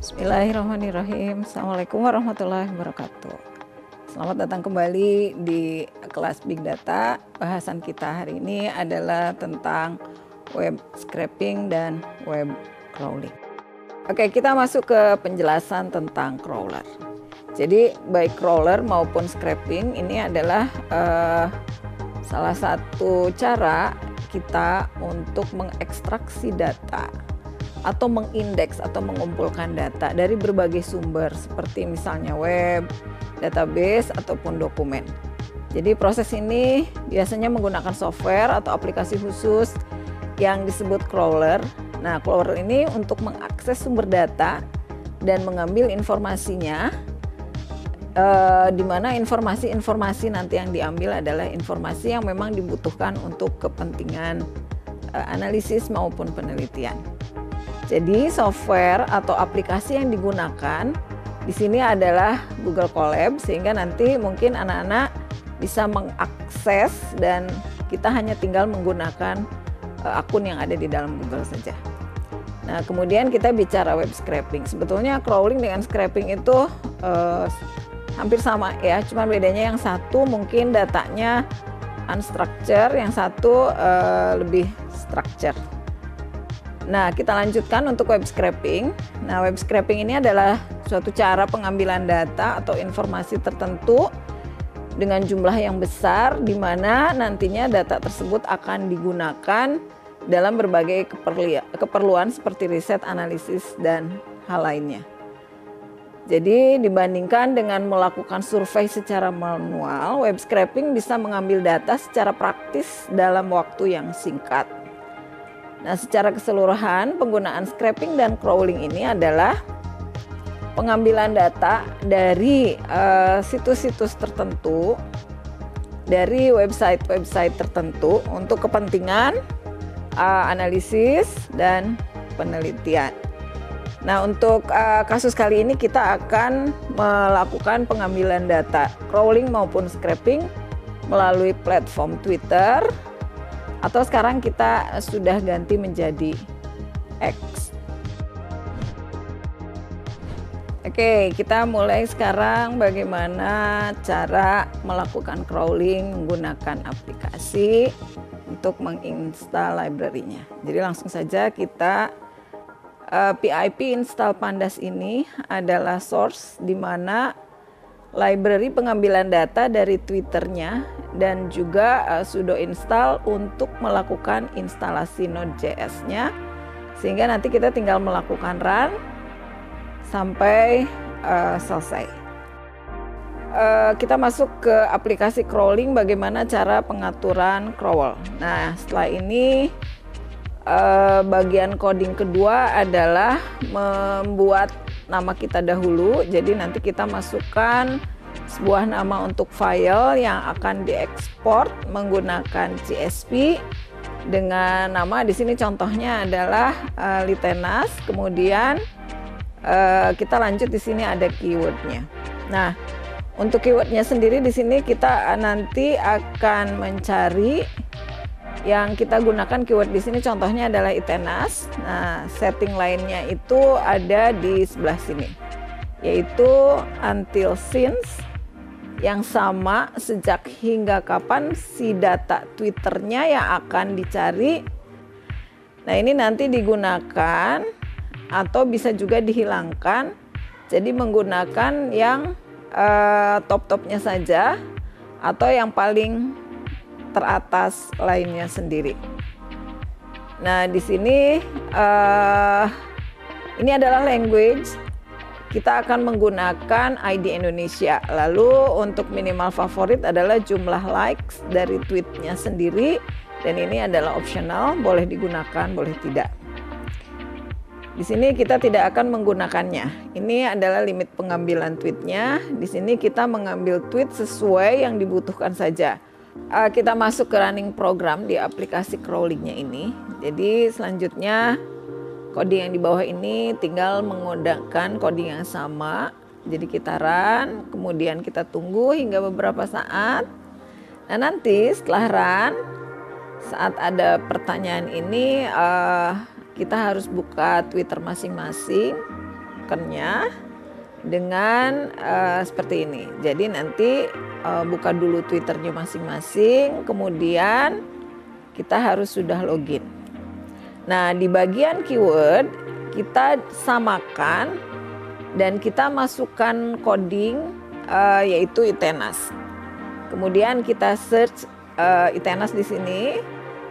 Bismillahirrahmanirrahim. Assalamualaikum warahmatullahi wabarakatuh. Selamat datang kembali di kelas Big Data. Bahasan kita hari ini adalah tentang web scraping dan web crawling. Oke, kita masuk ke penjelasan tentang crawler. Jadi baik crawler maupun scraping ini adalah salah satu cara kita untuk mengekstraksi data atau mengindeks atau mengumpulkan data dari berbagai sumber seperti misalnya web, database, ataupun dokumen. Jadi proses ini biasanya menggunakan software atau aplikasi khusus yang disebut crawler. Nah, crawler ini untuk mengakses sumber data dan mengambil informasinya, di mana informasi-informasi nanti yang diambil adalah informasi yang memang dibutuhkan untuk kepentingan analisis maupun penelitian. Jadi software atau aplikasi yang digunakan di sini adalah Google Colab, sehingga nanti mungkin anak-anak bisa mengakses dan kita hanya tinggal menggunakan akun yang ada di dalam Google saja. Nah, kemudian kita bicara web scraping. Sebetulnya crawling dengan scraping itu hampir sama ya, cuma bedanya yang satu mungkin datanya unstructured, yang satu lebih structured. Nah, kita lanjutkan untuk web scraping. Nah, web scraping ini adalah suatu cara pengambilan data atau informasi tertentu dengan jumlah yang besar, di mana nantinya data tersebut akan digunakan dalam berbagai keperluan seperti riset, analisis, dan hal lainnya. Jadi dibandingkan dengan melakukan survei secara manual, web scraping bisa mengambil data secara praktis dalam waktu yang singkat. Nah, secara keseluruhan penggunaan scraping dan crawling ini adalah pengambilan data dari situs-situs tertentu, dari website-website tertentu untuk kepentingan analisis dan penelitian. Nah, untuk kasus kali ini kita akan melakukan pengambilan data crawling maupun scraping melalui platform Twitter, atau sekarang kita sudah ganti menjadi X. Oke, kita mulai sekarang bagaimana cara melakukan crawling menggunakan aplikasi untuk menginstal library-nya. Jadi langsung saja kita pip install pandas ini adalah source di mana library pengambilan data dari Twitter-nya dan juga sudo install untuk melakukan instalasi Node.js-nya, sehingga nanti kita tinggal melakukan run sampai selesai. Kita masuk ke aplikasi crawling, bagaimana cara pengaturan crawl. Nah, setelah ini bagian coding kedua adalah membuat nama kita dahulu. Jadi nanti kita masukkan sebuah nama untuk file yang akan diekspor menggunakan CSV dengan nama, di sini contohnya adalah Litenas. Kemudian kita lanjut, di sini ada keywordnya. Nah, untuk keywordnya sendiri di sini kita nanti akan mencari yang kita gunakan keyword di sini, contohnya adalah Itenas. Nah, setting lainnya itu ada di sebelah sini, yaitu until since, yang sama sejak hingga kapan si data Twitternya yang akan dicari. Nah, ini nanti digunakan atau bisa juga dihilangkan. Jadi menggunakan yang top-topnya saja atau yang paling teratas lainnya sendiri. Nah, di sini ini adalah language. Kita akan menggunakan ID Indonesia. Lalu untuk minimal favorit adalah jumlah likes dari tweetnya sendiri, dan ini adalah optional, boleh digunakan, boleh tidak. Di sini kita tidak akan menggunakannya. Ini adalah limit pengambilan tweetnya. Di sini kita mengambil tweet sesuai yang dibutuhkan saja. Kita masuk ke running program di aplikasi crawlingnya ini. Jadi selanjutnya coding yang di bawah ini tinggal menggunakan coding yang sama. Jadi kita run, kemudian kita tunggu hingga beberapa saat. Nah, nanti setelah run, saat ada pertanyaan ini kita harus buka Twitter masing-masing. tokennya dengan seperti ini. Jadi nanti buka dulu Twitternya masing-masing, kemudian kita harus sudah login. Nah, di bagian keyword kita samakan dan kita masukkan coding yaitu Itenas. Kemudian kita search Itenas di sini.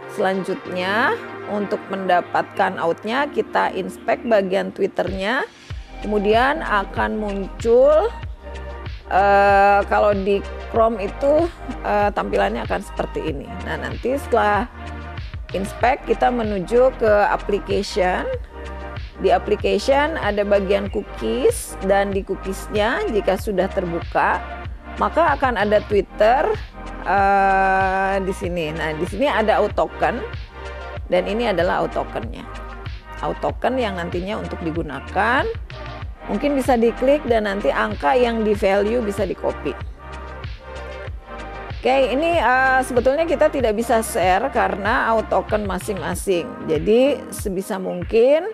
Selanjutnya untuk mendapatkan outnya kita inspect bagian Twitternya. Kemudian akan muncul kalau di Chrome itu tampilannya akan seperti ini. Nah, nanti setelah inspect kita menuju ke application. Di application ada bagian cookies, dan di cookiesnya jika sudah terbuka maka akan ada Twitter di sini. Nah, di sini ada autotoken dan ini adalah autotokennya. Autotoken yang nantinya untuk digunakan mungkin bisa diklik dan nanti angka yang di value bisa di copy. Oke, ini sebetulnya kita tidak bisa share karena autotoken masing-masing. Jadi sebisa mungkin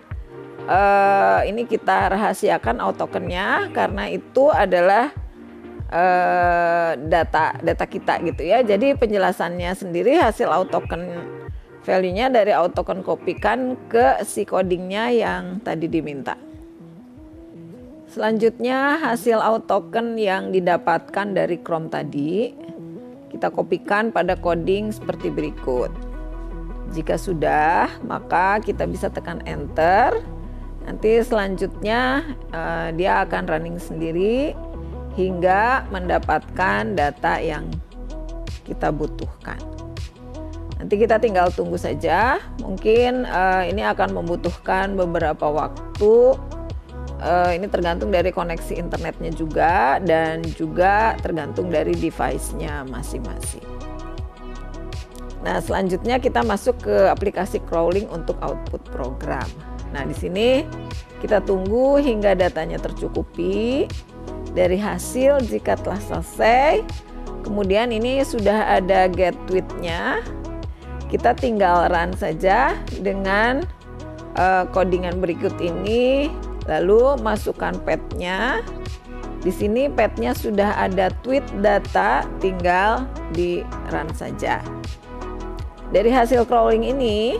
ini kita rahasiakan autotokennya karena itu adalah data kita gitu ya. Jadi penjelasannya sendiri hasil autotoken value-nya dari autotoken kopikan ke si codingnya yang tadi diminta. Selanjutnya hasil autotoken yang didapatkan dari Chrome tadi kita kopikan pada coding seperti berikut. Jika sudah, maka kita bisa tekan enter. Nanti selanjutnya dia akan running sendiri hingga mendapatkan data yang kita butuhkan. Nanti kita tinggal tunggu saja. Mungkin ini akan membutuhkan beberapa waktu. Ini tergantung dari koneksi internetnya juga dan juga tergantung dari device-nya masing-masing. Nah, selanjutnya kita masuk ke aplikasi crawling untuk output program. Nah, di sini kita tunggu hingga datanya tercukupi. Dari hasil jika telah selesai, kemudian ini sudah ada get tweet-nya. Kita tinggal run saja dengan codingan berikut ini, lalu masukkan path-nya. Di sini path-nya sudah ada tweet data, tinggal di run saja. Dari hasil crawling ini,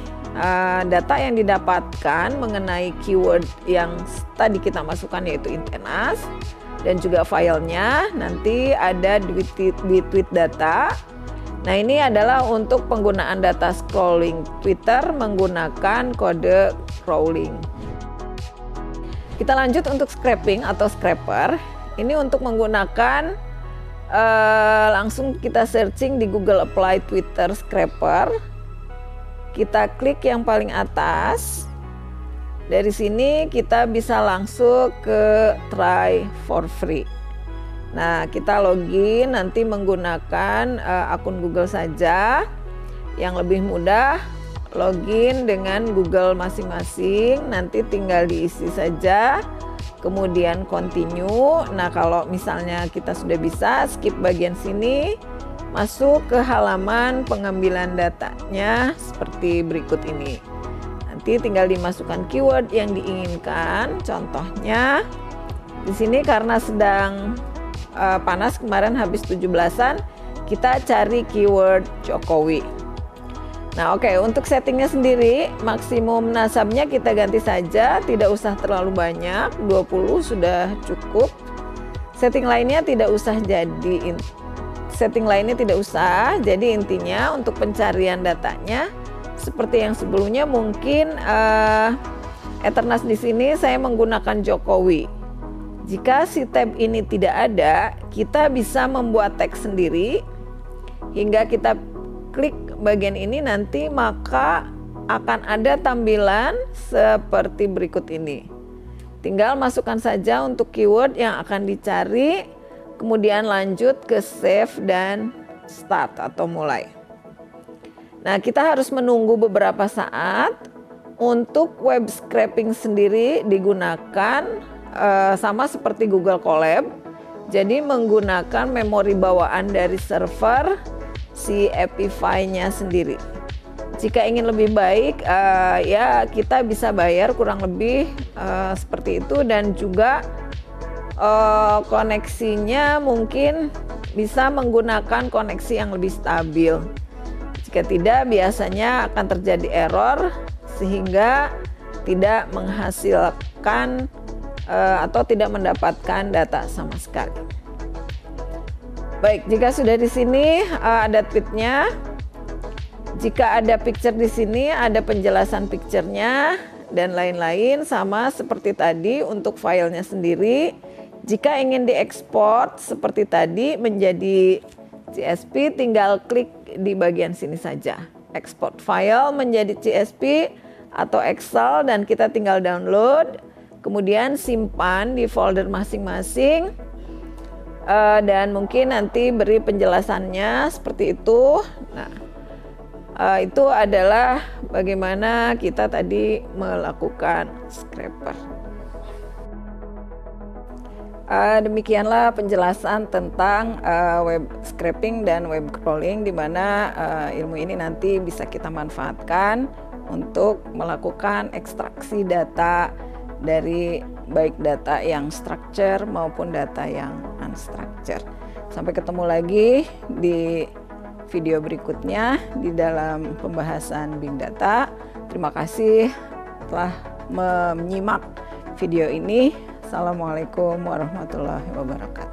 data yang didapatkan mengenai keyword yang tadi kita masukkan yaitu Itenas dan juga filenya nanti ada di tweet data. Nah, ini adalah untuk penggunaan data scrolling Twitter menggunakan kode crawling. Kita lanjut untuk scraping atau scraper. Ini untuk menggunakan langsung kita searching di Google Apply Twitter Scraper. Kita klik yang paling atas. Dari sini kita bisa langsung ke try for free. Nah, kita login nanti menggunakan akun Google saja. Yang lebih mudah login dengan Google masing-masing, nanti tinggal diisi saja. Kemudian continue. Nah, kalau misalnya kita sudah bisa skip bagian sini, masuk ke halaman pengambilan datanya seperti berikut ini. Nanti tinggal dimasukkan keyword yang diinginkan. Contohnya di sini karena sedang panas kemarin habis 17-an, kita cari keyword Jokowi. Nah, oke, untuk settingnya sendiri maksimum nasabnya kita ganti saja, tidak usah terlalu banyak, 20 sudah cukup. Setting lainnya tidak usah jadi intinya untuk pencarian datanya seperti yang sebelumnya. Mungkin Ethernas di sini saya menggunakan Jokowi. Jika si tab ini tidak ada, kita bisa membuat teks sendiri hingga kita klik bagian ini, nanti maka akan ada tampilan seperti berikut ini. Tinggal masukkan saja untuk keyword yang akan dicari, kemudian lanjut ke save dan start atau mulai. Nah, kita harus menunggu beberapa saat. Untuk web scraping sendiri digunakan sama seperti Google Colab. Jadi menggunakan memori bawaan dari server si Epify-nya sendiri. Jika ingin lebih baik, ya kita bisa bayar kurang lebih seperti itu, dan juga koneksinya mungkin bisa menggunakan koneksi yang lebih stabil. Jika tidak, biasanya akan terjadi error sehingga tidak menghasilkan atau tidak mendapatkan data sama sekali. Baik, jika sudah di sini ada tweetnya. Jika ada picture di sini, ada penjelasan picture-nya dan lain-lain, sama seperti tadi untuk filenya sendiri. Jika ingin diekspor seperti tadi menjadi CSV, tinggal klik di bagian sini saja. Export file menjadi CSV atau Excel, dan kita tinggal download, kemudian simpan di folder masing-masing, dan mungkin nanti beri penjelasannya seperti itu. Nah, itu adalah bagaimana kita tadi melakukan scraper. Demikianlah penjelasan tentang web scraping dan web crawling, di mana ilmu ini nanti bisa kita manfaatkan untuk melakukan ekstraksi data dari baik data yang structure maupun data yang unstructured. Sampai ketemu lagi di video berikutnya di dalam pembahasan Big Data. Terima kasih telah menyimak video ini. Assalamualaikum warahmatullahi wabarakatuh.